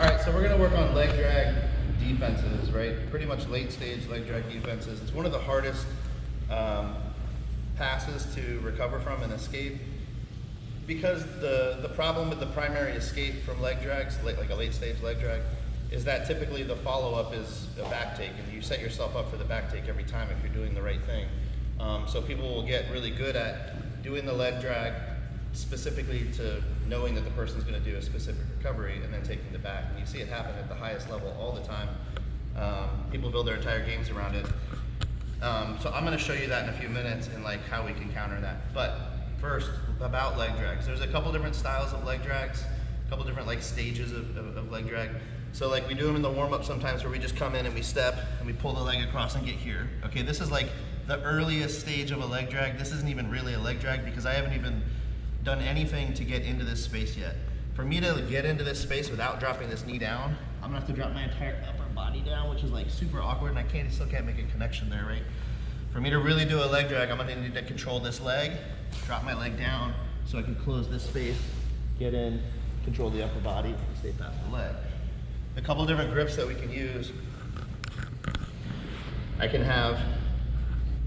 All right, so we're gonna work on leg drag defenses, right? Pretty much late stage leg drag defenses. It's one of the hardest passes to recover from and escape, because the problem with the primary escape from leg drags, like a late stage leg drag, is that typically the follow-up is a back take, and you set yourself up for the back take every time if you're doing the right thing. So people will get really good at doing the leg drag specifically to knowing that the person's going to do a specific recovery and then taking the back. And you see it happen at the highest level all the time. People build their entire games around it. So I'm going to show you that in a few minutes and like how we can counter that. But first, about leg drags. There's a couple different styles of leg drags, a couple different like stages of leg drag. So like we do them in the warm-up sometimes where we just come in and we step and we pull the leg across and get here. Okay, this is like the earliest stage of a leg drag. This isn't even really a leg drag because I haven't even done anything to get into this space yet. For me to get into this space without dropping this knee down, I'm gonna have to drop my entire upper body down, which is like super awkward, and I still can't make a connection there, right? For me to really do a leg drag, I'm gonna need to control this leg, drop my leg down so I can close this space, get in, control the upper body, and stay past the leg. A couple different grips that we can use. I can have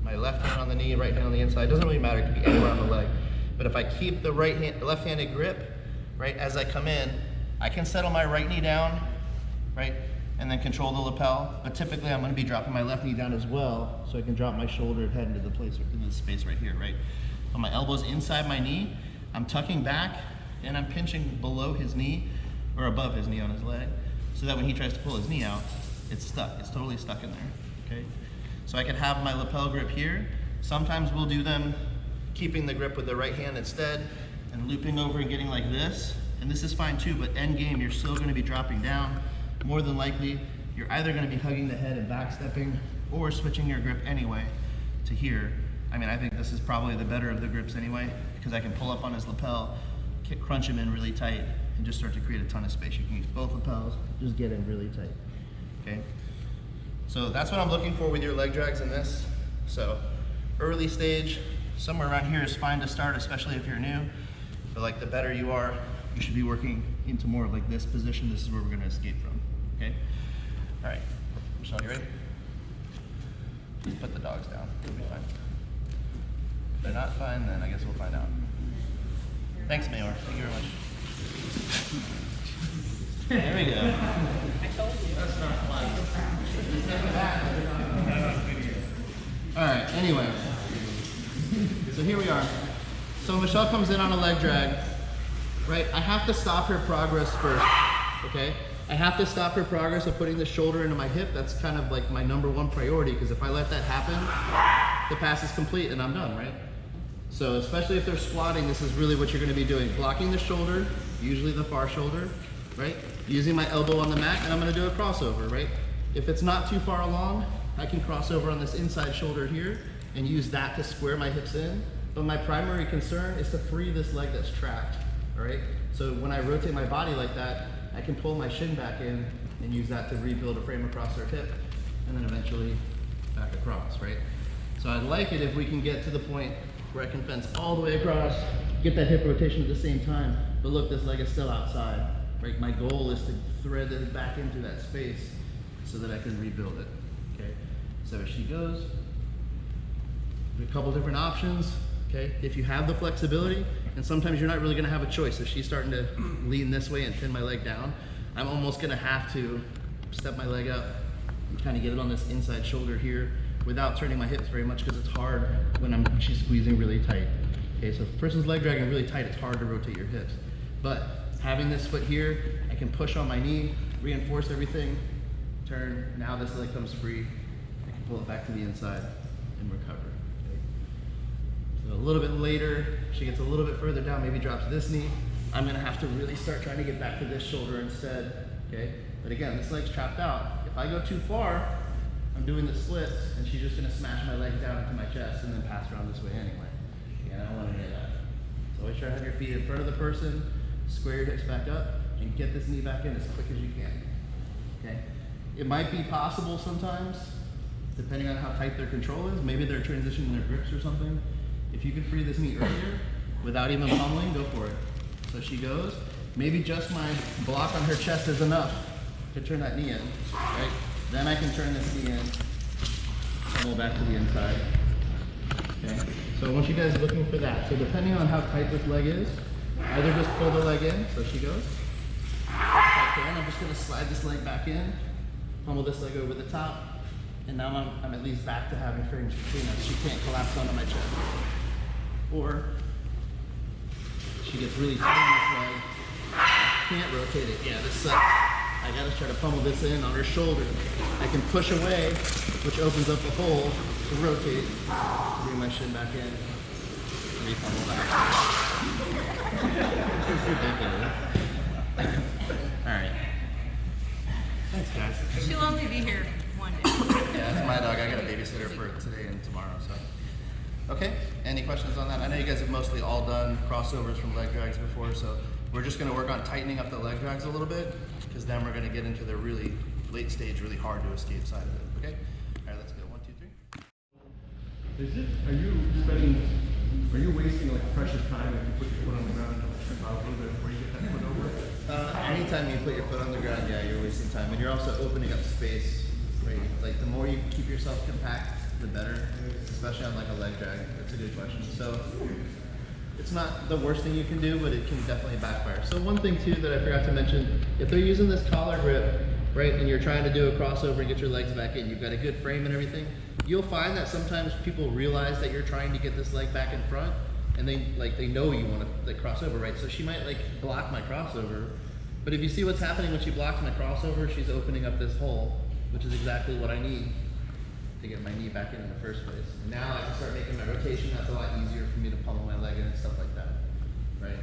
my left hand on the knee, right hand on the inside. It doesn't really matter, it can be anywhere on the leg. But if I keep the left-handed grip, right, as I come in, I can settle my right knee down, right, and then control the lapel. But typically I'm gonna be dropping my left knee down as well, so I can drop my shoulder and head into the space right here, right? So my elbow's inside my knee, I'm tucking back, and I'm pinching below his knee, or above his knee on his leg, so that when he tries to pull his knee out, it's stuck, it's totally stuck in there, okay? So I can have my lapel grip here. Sometimes we'll do them keeping the grip with the right hand instead and looping over and getting like this. And this is fine too, but end game, you're still gonna be dropping down. More than likely, you're either gonna be hugging the head and backstepping or switching your grip anyway to here. I mean, I think this is probably the better of the grips anyway, because I can pull up on his lapel, crunch him in really tight, and just start to create a ton of space. You can use both lapels, just get in really tight, okay? So that's what I'm looking for with your leg drags in this. So early stage, somewhere around here is fine to start, especially if you're new. But like the better you are, you should be working into more of like this position. This is where we're gonna escape from, okay? All right, Michelle, you ready? Just put the dogs down, it'll be fine. If they're not fine, then I guess we'll find out. Thanks, Mayor, thank you very much. There we go. I told you. That's not fun. All right, anyway. So here we are. So Michelle comes in on a leg drag, right? I have to stop her progress first, okay? I have to stop her progress of putting the shoulder into my hip. That's kind of like my #1 priority, because if I let that happen, the pass is complete and I'm done, right? So especially if they're squatting, this is really what you're gonna be doing. Blocking the shoulder, usually the far shoulder, right? Using my elbow on the mat, and I'm gonna do a crossover, right? If it's not too far along, I can cross over on this inside shoulder here and use that to square my hips in. But my primary concern is to free this leg that's trapped, all right? So when I rotate my body like that, I can pull my shin back in and use that to rebuild a frame across their hip, and then eventually back across, right? So I'd like it if we can get to the point where I can fence all the way across, get that hip rotation at the same time, but look, this leg is still outside, right? My goal is to thread this back into that space so that I can rebuild it, okay? So as she goes, a couple different options, okay? If you have the flexibility, and sometimes you're not really gonna have a choice. If she's starting to lean this way and pin my leg down, I'm almost gonna have to step my leg up and kind of get it on this inside shoulder here without turning my hips very much, because it's hard when she's squeezing really tight. Okay, so if a person's leg dragging really tight, it's hard to rotate your hips. But having this foot here, I can push on my knee, reinforce everything, turn, now this leg comes free, I can pull it back to the inside and recover. Okay. So a little bit later, she gets a little bit further down, maybe drops this knee, I'm gonna have to really start trying to get back to this shoulder instead, okay? But again, this leg's trapped out. If I go too far, I'm doing the splits, and she's just gonna smash my leg down into my chest and then pass around this way anyway. Yeah, I don't want any of that. So always try to have your feet in front of the person, square your hips back up, and get this knee back in as quick as you can, okay? It might be possible sometimes, depending on how tight their control is, maybe they're transitioning their grips or something. If you could free this knee earlier, without even pummeling, go for it. So she goes, maybe just my block on her chest is enough to turn that knee in, right? Then I can turn this knee in, pummel back to the inside. Okay, so I want you guys looking for that. So depending on how tight this leg is, either just pull the leg in, so she goes. Okay, and I'm just gonna slide this leg back in, pummel this leg over the top, and now I'm at least back to having frames between us. She can't collapse onto my chest. Or she gets really tight on this leg, can't rotate it. Yeah, this sucks. I gotta try to pummel this in on her shoulder. I can push away, which opens up a hole to rotate. Bring my shin back in, re-pummel back. This is ridiculous. All right. Thanks, guys. She'll only be here one day. Yeah, that's my dog. I got a babysitter for today and tomorrow, so. Okay, any questions on that? I know you guys have mostly all done crossovers from leg drags before, so we're just gonna work on tightening up the leg drags a little bit, because then we're gonna get into the really late stage, really hard to escape side of it, okay? All right, let's go, 1, 2, 3. Are you wasting like precious time if you put your foot on the ground and trip out a little bit before you get that foot over? Anytime you put your foot on the ground, yeah, you're wasting time, and you're also opening up space, right? Like the more you keep yourself compact, the better, especially on like a leg drag. That's a good question. So it's not the worst thing you can do, but it can definitely backfire. So one thing too that I forgot to mention, if they're using this collar grip, right, and you're trying to do a crossover and get your legs back in, you've got a good frame and everything, you'll find that sometimes people realize that you're trying to get this leg back in front, and they know you want to like cross over, right? So she might like block my crossover, but if you see what's happening when she blocks my crossover, she's opening up this hole, which is exactly what I need to get my knee back in the first place. And now I can start making my rotation. That's a lot easier for me to pummel my leg in and stuff like that, right?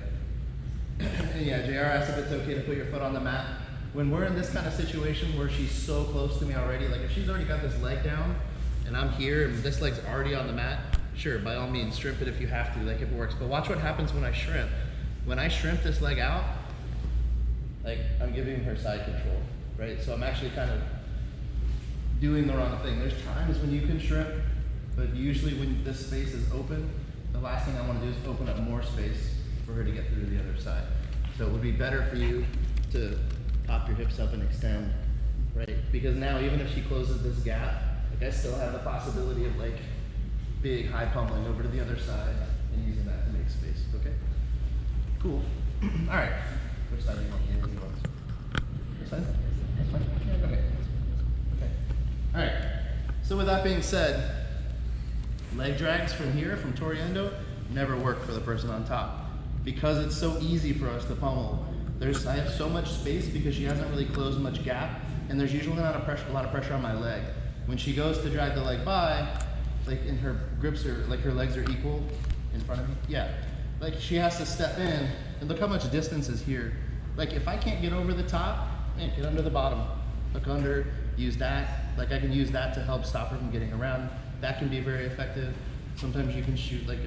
And yeah, JR asked if it's okay to put your foot on the mat. When we're in this kind of situation where she's so close to me already, like if she's already got this leg down and I'm here and this leg's already on the mat, sure, by all means, shrimp it if you have to, like if it works. But watch what happens when I shrimp. When I shrimp this leg out, like I'm giving her side control, right? So I'm actually kind of doing the wrong thing. There's times when you can shrimp, but usually when this space is open, the last thing I want to do is open up more space for her to get through to the other side. So it would be better for you to pop your hips up and extend, right? Because now even if she closes this gap, like I still have the possibility of like big high pummeling over to the other side and using that to make space, okay? Cool. All right. Which side do you want? This side? That's fine. Okay. All right, so with that being said, leg drags from here, from Toriendo, never work for the person on top because it's so easy for us to pummel. I have so much space because she hasn't really closed much gap, and there's usually not a lot of pressure on my leg. When she goes to drag the leg by, like in her grips are, like her legs are equal in front of me, yeah. Like she has to step in, and look how much distance is here. Like if I can't get over the top, man, get under the bottom. Look under, use that. Like I can use that to help stop her from getting around. That can be very effective. Sometimes you can shoot like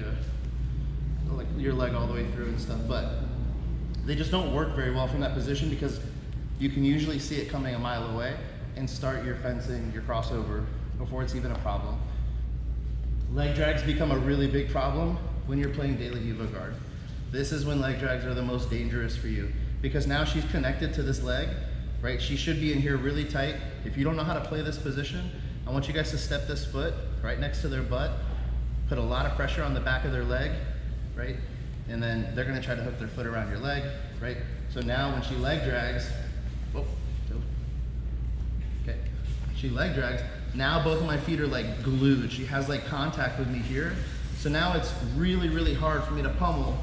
your leg all the way through and stuff, but they just don't work very well from that position because you can usually see it coming a mile away and start your fencing, your crossover before it's even a problem. Leg drags become a really big problem when you're playing daily Huva guard. This is when leg drags are the most dangerous for you because now she's connected to this leg, right? She should be in here really tight. If you don't know how to play this position, I want you guys to step this foot right next to their butt, put a lot of pressure on the back of their leg, right? And then they're gonna try to hook their foot around your leg, right? So now when she leg drags, okay, she leg drags, now both of my feet are like glued. She has like contact with me here. So now it's really, really hard for me to pummel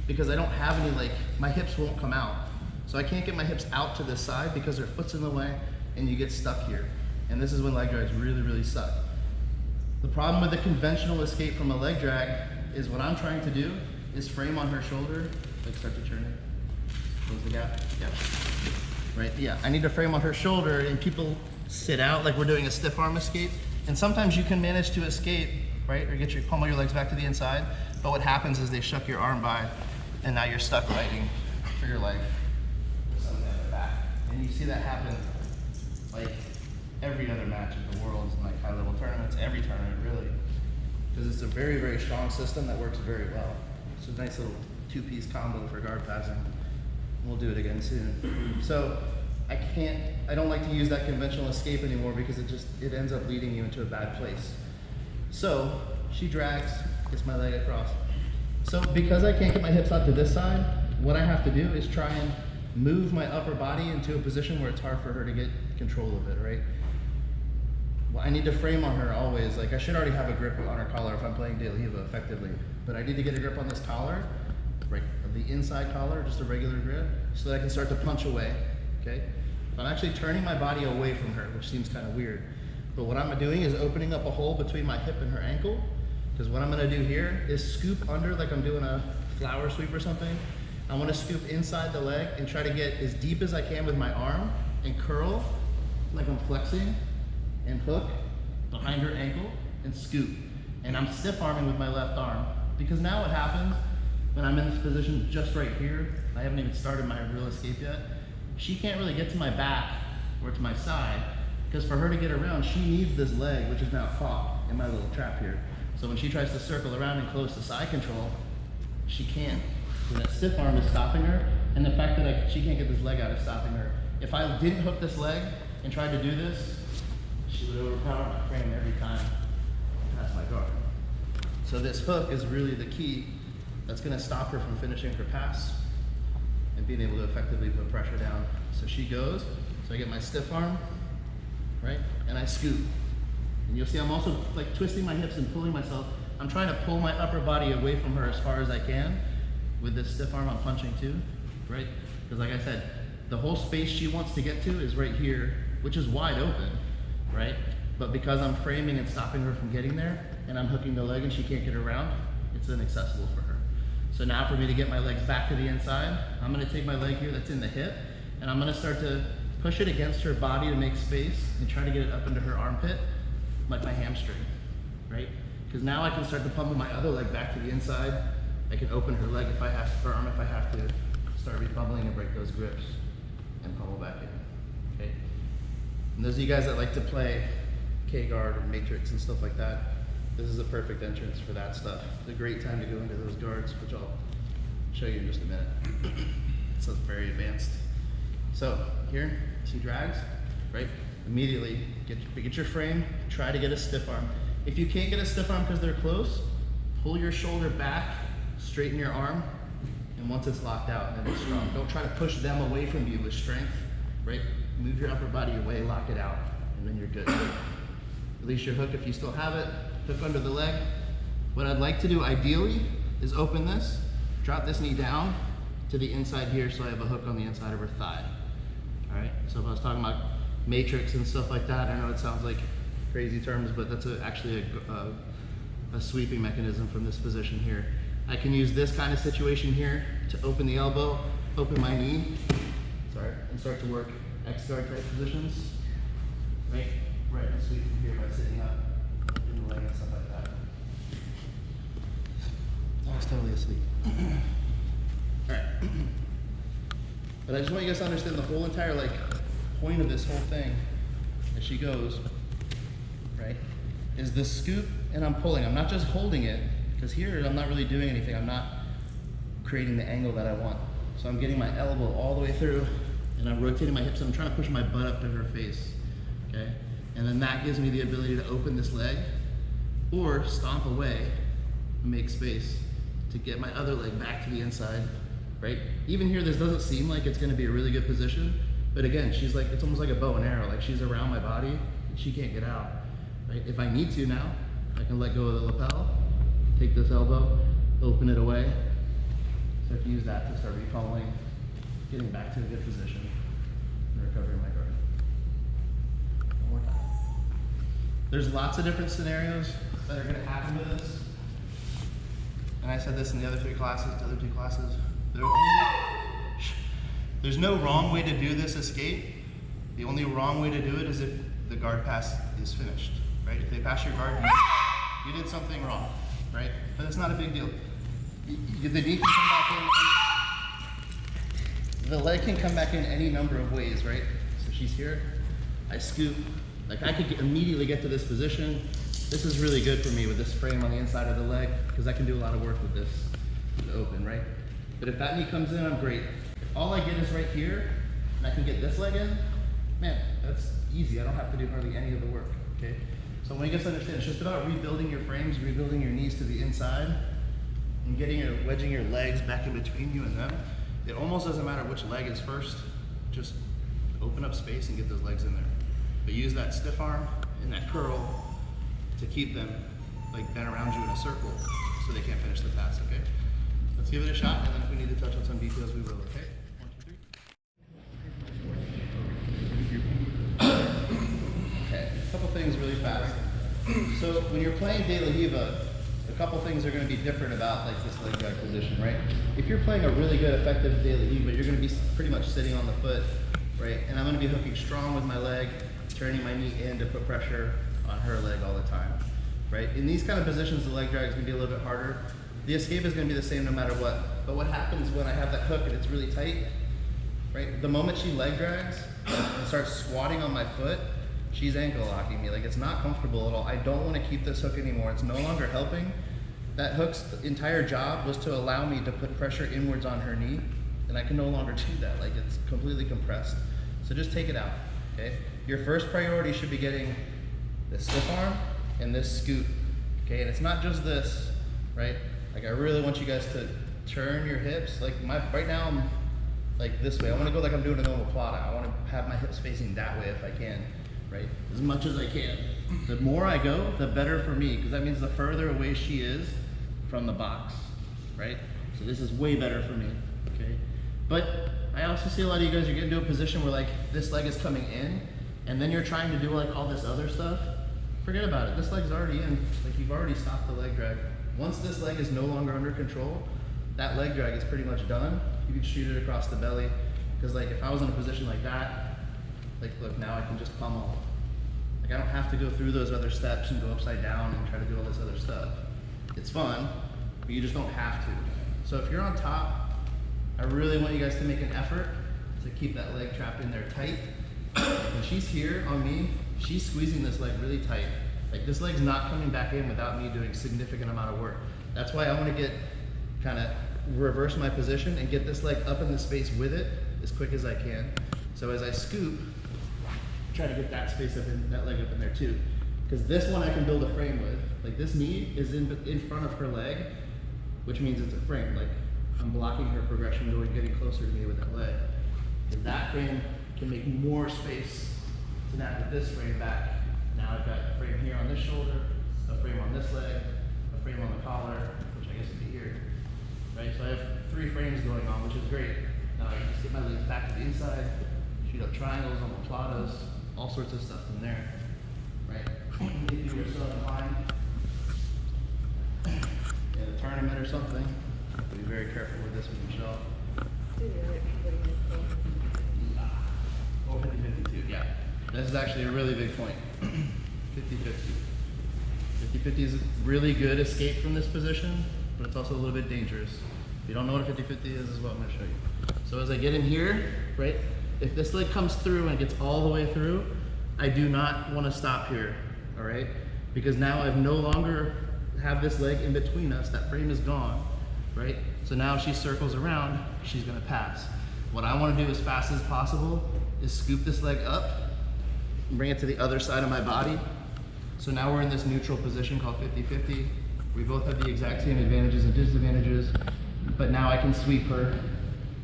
because I don't have any, like, my hips won't come out. So I can't get my hips out to this side because their foot's in the way and you get stuck here. And this is when leg drags really, really suck. The problem with the conventional escape from a leg drag is what I'm trying to do is frame on her shoulder, like start to turn it, close the gap, yeah. Right, yeah, I need to frame on her shoulder and people sit out like we're doing a stiff arm escape. And sometimes you can manage to escape, right, or get your pummel your legs back to the inside. But what happens is they shuck your arm by and now you're stuck fighting for your leg. And you see that happen like every other match in the world, in like high level tournaments, every tournament really. Because it's a very, very strong system that works very well. It's a nice little two-piece combo for guard passing. We'll do it again soon. So I don't like to use that conventional escape anymore because it ends up leading you into a bad place. So she drags, gets my leg across. So because I can't get my hips out to this side, what I have to do is try and move my upper body into a position where it's hard for her to get control of it, right? Well, I need to frame on her always. Like I should already have a grip on her collar if I'm playing De Oliva effectively, but I need to get a grip on this collar, right? The inside collar, just a regular grip, so that I can start to punch away, okay? So I'm actually turning my body away from her, which seems kind of weird. But what I'm doing is opening up a hole between my hip and her ankle, because what I'm gonna do here is scoop under like I'm doing a flower sweep or something. I wanna scoop inside the leg and try to get as deep as I can with my arm and curl like I'm flexing and hook behind her ankle and scoop. And I'm stiff arming with my left arm, because now what happens when I'm in this position just right here, I haven't even started my real escape yet, she can't really get to my back or to my side, because for her to get around, she needs this leg, which is now caught in my little trap here. So when she tries to circle around and close to side control, she can't. So that stiff arm is stopping her, and the fact that she can't get this leg out is stopping her. If I didn't hook this leg and tried to do this, she would overpower my frame every time past my guard. So this hook is really the key that's gonna stop her from finishing her pass and being able to effectively put pressure down. So she goes, so I get my stiff arm, right? And I scoop. And you'll see I'm also like twisting my hips and pulling myself. I'm trying to pull my upper body away from her as far as I can. With this stiff arm I'm punching too, right? Because like I said, the whole space she wants to get to is right here, which is wide open, right? But because I'm framing and stopping her from getting there, and I'm hooking the leg and she can't get around, it's inaccessible for her. So now for me to get my legs back to the inside, I'm gonna take my leg here that's in the hip, and I'm gonna start to push it against her body to make space and try to get it up into her armpit, like my hamstring, right? Because now I can start to pummel my other leg back to the inside. I can open her leg if I have to, her arm if I have to, start repummeling and break those grips and pummel back in, okay? And those of you guys that like to play K-guard or matrix and stuff like that, this is a perfect entrance for that stuff. It's a great time to go into those guards, which I'll show you in just a minute. So it's very advanced. So here, she drags, right? Immediately, get your frame, try to get a stiff arm. If you can't get a stiff arm because they're close, pull your shoulder back, straighten your arm, and once it's locked out, then it's strong. Don't try to push them away from you with strength, right? Move your upper body away, lock it out, and then you're good. Release your hook if you still have it, hook under the leg. What I'd like to do ideally is open this, drop this knee down to the inside here so I have a hook on the inside of her thigh. All right, so if I was talking about matrix and stuff like that, I know it sounds like crazy terms, but that's actually a sweeping mechanism from this position here. I can use this kind of situation here to open the elbow, open my knee, and start to work X-guard type positions, right? Right, and sweep from here by sitting up, in the leg and stuff like that. I was totally asleep. All right. But I just want you guys to understand the whole entire point of this whole thing as she goes, right, is the scoop and I'm pulling. I'm not just holding it, because here I'm not really doing anything. I'm not creating the angle that I want. So I'm getting my elbow all the way through and I'm rotating my hips and I'm trying to push my butt up to her face, okay? And then that gives me the ability to open this leg or stomp away and make space to get my other leg back to the inside, right? Even here, this doesn't seem like it's gonna be a really good position, but again, she's like, it's almost like a bow and arrow. Like she's around my body and she can't get out, right? If I need to now, I can let go of the lapel, take this elbow, open it away, start to use that to start repummeling, getting back to a good position, and recovering my guard. One more time. There's lots of different scenarios that are gonna happen with this. And I said this in the other two classes. There's no wrong way to do this escape. The only wrong way to do it is if the guard pass is finished, right? If they pass your guard, you did something wrong, right? But it's not a big deal. The knee can come back in. The leg can come back in any number of ways, right? So she's here, I scoop. Like I could immediately get to this position. This is really good for me with this frame on the inside of the leg because I can do a lot of work with this to open, right? But if that knee comes in, I'm great. If all I get is right here, and I can get this leg in, man, that's easy. I don't have to do hardly any of the work, okay? So when you guys understand, it's just about rebuilding your frames, rebuilding your knees to the inside, and wedging your legs back in between you and them. It almost doesn't matter which leg is first, just open up space and get those legs in there. But use that stiff arm and that curl to keep them like bent around you in a circle so they can't finish the task, okay? Let's give it a shot, and then if we need to touch on some details, we will, okay? 1, 2, 3. Okay, a couple things really fast. So when you're playing De La Hiva, a couple things are going to be different about like this leg drag position, right? If you're playing a really good, effective De La Hiva, you're going to be pretty much sitting on the foot, right? And I'm going to be hooking strong with my leg, turning my knee in to put pressure on her leg all the time, right? In these kind of positions, the leg drag is going to be a little bit harder. The escape is going to be the same no matter what. But what happens when I have that hook and it's really tight, right? The moment she leg drags and starts squatting on my foot, she's ankle locking me. Like, it's not comfortable at all. I don't want to keep this hook anymore. It's no longer helping. That hook's entire job was to allow me to put pressure inwards on her knee, and I can no longer do that. Like, it's completely compressed. So just take it out, okay? Your first priority should be getting this stiff arm and this scoot, okay? And it's not just this, right? Like, I really want you guys to turn your hips. Like, right now I'm like this way. I want to go like I'm doing an omoplata. I want to have my hips facing that way if I can, right? As much as I can. The more I go, the better for me, because that means the further away she is from the box, right? So this is way better for me, okay? But I also see a lot of you guys are getting to a position where like this leg is coming in, and then you're trying to do like all this other stuff. Forget about it. This leg's already in. Like, you've already stopped the leg drag. Once this leg is no longer under control, that leg drag is pretty much done. You can shoot it across the belly. Because like if I was in a position like that, like look, now I can just pummel. Like, I don't have to go through those other steps and go upside down and try to do all this other stuff. It's fun, but you just don't have to. So if you're on top, I really want you guys to make an effort to keep that leg trapped in there tight. When she's here on me, she's squeezing this leg really tight. Like, this leg's not coming back in without me doing a significant amount of work. That's why I want to get kind of reverse my position and get this leg up in the space with it as quick as I can. So as I scoop, try to get that space up in, that leg up in there too. Because this one I can build a frame with. Like, this knee is in front of her leg, which means it's a frame. Like, I'm blocking her progression going, getting closer to me with that leg. Because that frame can make more space to snap with this frame back. Now I've got a frame here on this shoulder, a frame on this leg, a frame on the collar, which I guess would be here, right? So I have 3 frames going on, which is great. Now I can just get my legs back to the inside, shoot up triangles, omoplatas, all sorts of stuff in there, right? If you were so inclined in a tournament or something, be very careful with this with Michelle. Oh, 50-50 too, yeah. This is actually a really big point. 50-50. 50-50 is a really good escape from this position, but it's also a little bit dangerous. If you don't know what a 50-50 is what I'm going to show you. So as I get in here, right, if this leg comes through and gets all the way through, I do not want to stop here, all right? Because now I've no longer have this leg in between us. That frame is gone, right? So now she circles around, she's going to pass. What I want to do as fast as possible is scoop this leg up and bring it to the other side of my body. So now we're in this neutral position called 50-50. We both have the exact same advantages and disadvantages, but now I can sweep her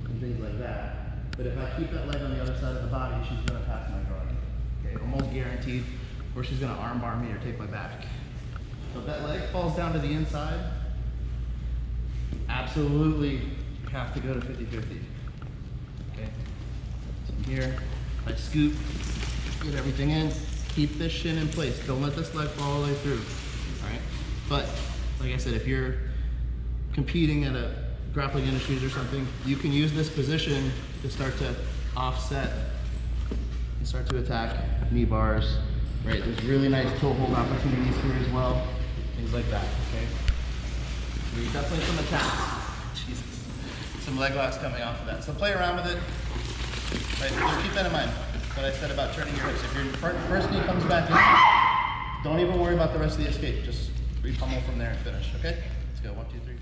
and things like that. But if I keep that leg on the other side of the body, she's gonna pass my guard. Okay, almost guaranteed, or she's gonna arm bar me or take my back. So if that leg falls down to the inside, absolutely have to go to 50-50. Okay, so here, I scoop, get everything in, keep this shin in place. Don't let this leg fall all the way through, all right? But, like I said, if you're competing at a grappling industries or something, you can use this position to start to offset and start to attack knee bars, right? There's really nice toe hold opportunities here as well, things like that, okay? There's definitely some attacks. Jesus. Some leg locks coming off of that. So play around with it, right? Just keep that in mind. What I said about turning your hips. If your first knee comes back in, don't even worry about the rest of the escape. Just re-pummel from there and finish, okay? Let's go, 1, 2, 3.